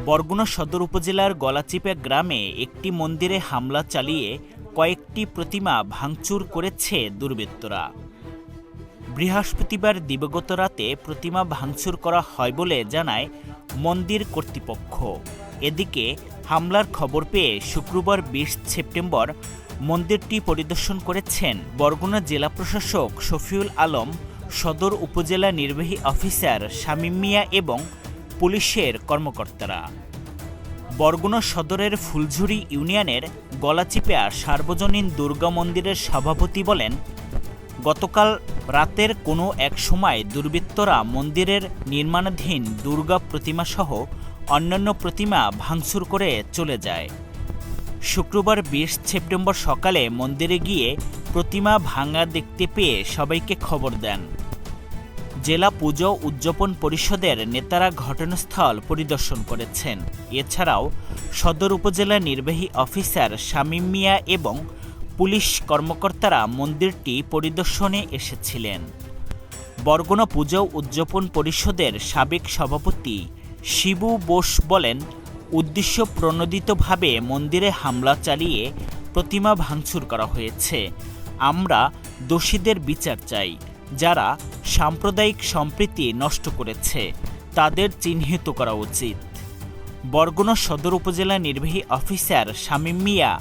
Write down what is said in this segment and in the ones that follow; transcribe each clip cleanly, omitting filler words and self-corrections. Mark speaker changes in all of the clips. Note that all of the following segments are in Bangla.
Speaker 1: বরগুনা সদর উপজেলার গলাচিপা গ্রামে একটি মন্দিরে হামলা চালিয়ে কয়েকটি প্রতিমা ভাঙচুর করেছে দুর্বৃত্তরা। বৃহস্পতিবার দিবাগত রাতে প্রতিমা ভাঙচুর করা হয় বলে জানায় মন্দির কর্তৃপক্ষ। এদিকে হামলার খবর পেয়ে শুক্রবার ২০ সেপ্টেম্বর মন্দিরটি পরিদর্শন করেছেন বরগুনা জেলা প্রশাসক শফিউল আলম, সদর উপজেলা নির্বাহী অফিসার শামীম মিয়া এবং পুলিশের কর্মকর্তারা। বরগুনা সদরের ফুলঝুরি ইউনিয়নের গলাচিপা সার্বজনীন দুর্গা মন্দিরের সভাপতি বলেন, গতকাল রাতের কোনো এক সময় দুর্বৃত্তরা মন্দিরের নির্মাণাধীন দুর্গা প্রতিমাসহ অন্যান্য প্রতিমা ভাঙচুর করে চলে যায়। শুক্রবার ২০ সেপ্টেম্বর সকালে মন্দিরে গিয়ে প্রতিমা ভাঙা দেখতে পেয়ে সবাইকে খবর দেন। জেলা পুজো উদযাপন পরিষদের নেতারা ঘটনাস্থল পরিদর্শন করেছেন। এছাড়াও সদর উপজেলা নির্বাহী অফিসার শামীম মিয়া এবং পুলিশ কর্মকর্তারা মন্দিরটি পরিদর্শনে এসেছিলেন। বরগুনা পুজো উদযাপন পরিষদের সাবেক সভাপতি শিবু বোস বলেন, উদ্দেশ্য প্রণোদিতভাবে মন্দিরে হামলা চালিয়ে প্রতিমা ভাঙচুর করা হয়েছে। আমরা দোষীদের বিচার চাই। যারা সাম্প্রদায়িক সম্প্রীতি নষ্ট করেছে তাদের চিহ্নিত করা উচিত। বরগুনা সদর উপজেলা নির্বাহী অফিসার শামীম মিয়া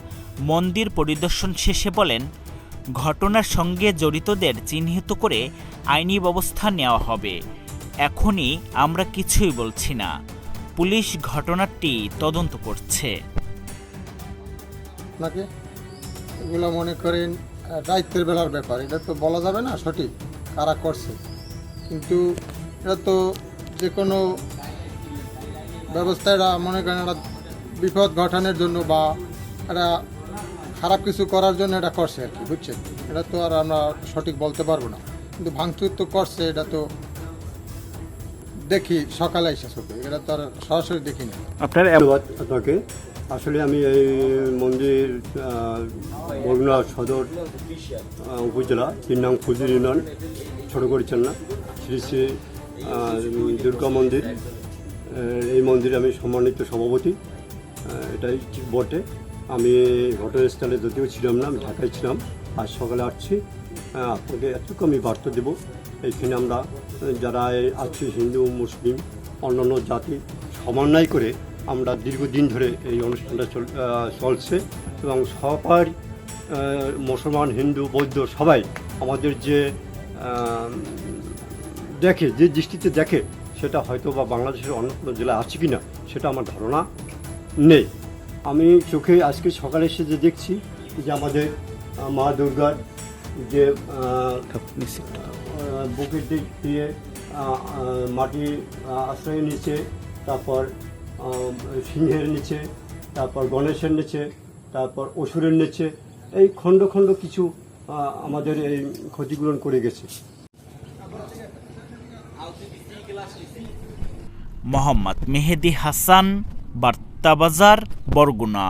Speaker 1: মন্দির পরিদর্শন শেষে বলেন, ঘটনার সঙ্গে জড়িতদের চিহ্নিত করে আইনি ব্যবস্থা নেওয়া হবে। এখনই আমরা কিছুই বলছি না। পুলিশ ঘটনাটি তদন্ত করছে।
Speaker 2: আপনাকে এগুলো মনে করেন দায়িত্বের বেলার ব্যাপার, এটা তো বলা যাবে না সঠিক কারা করছে, কিন্তু এটা তো যে কোনো ব্যবস্থা এটা মনে করেন একটা বিপদ ঘটানোর জন্য বা এটা খারাপ কিছু করার জন্য এটা করছে আর কি, বুঝছেন। এটা তো আর আমরা সঠিক বলতে পারবো না, কিন্তু ভাঙচুর তো করছে, এটা তো দেখি সকালে এসে চোখে, এটা তো আর সরাসরি দেখি না।
Speaker 3: আপনাকে আসলে আমি এই মন্দির বরগুনা সদর উপজেলা ৩ নং ফুলঝুরি ইউনিয়ন ছোটগড়িচান্না শ্রী শ্রী দুর্গা মন্দির, এই মন্দিরে আমি সম্মানিত সভাপতি। এটাই বটে। আমি ঘটনাস্থলে যদিও ছিলাম না, আমি ঢাকায় ছিলাম। আজ সকালে আসছি। আপনাকে এতটুকু আমি বার্তা দেবো, এইখানে আমরা যারা আছি হিন্দু মুসলিম অন্যান্য জাতি সমন্বয় করে আমরা দীর্ঘদিন ধরে এই অনুষ্ঠানটা চলছে এবং সবাই মুসলমান হিন্দু বৌদ্ধ সবাই আমাদের যে দেখে, যে দৃষ্টিতে দেখে, সেটা হয়তো বা বাংলাদেশের অন্য কোনো জেলায় আছে কি না সেটা আমার ধারণা নেই। আমি চোখে আজকে সকালে এসে যে দেখছি যে আমাদের মা দুর্গার যে বুকের দিক দিয়ে মাটি আশ্রয়ের নিচে, তারপর সিংহের নিচে, তারপর গণেশের নিচে, তারপর অসুরের নিচে এই খণ্ড খণ্ড কিছু আমাদের এই ক্ষতিগুলো করে গেছে।
Speaker 1: মোহাম্মদ মেহেদি হাসান, বার্তাবাজার, বরগুনা।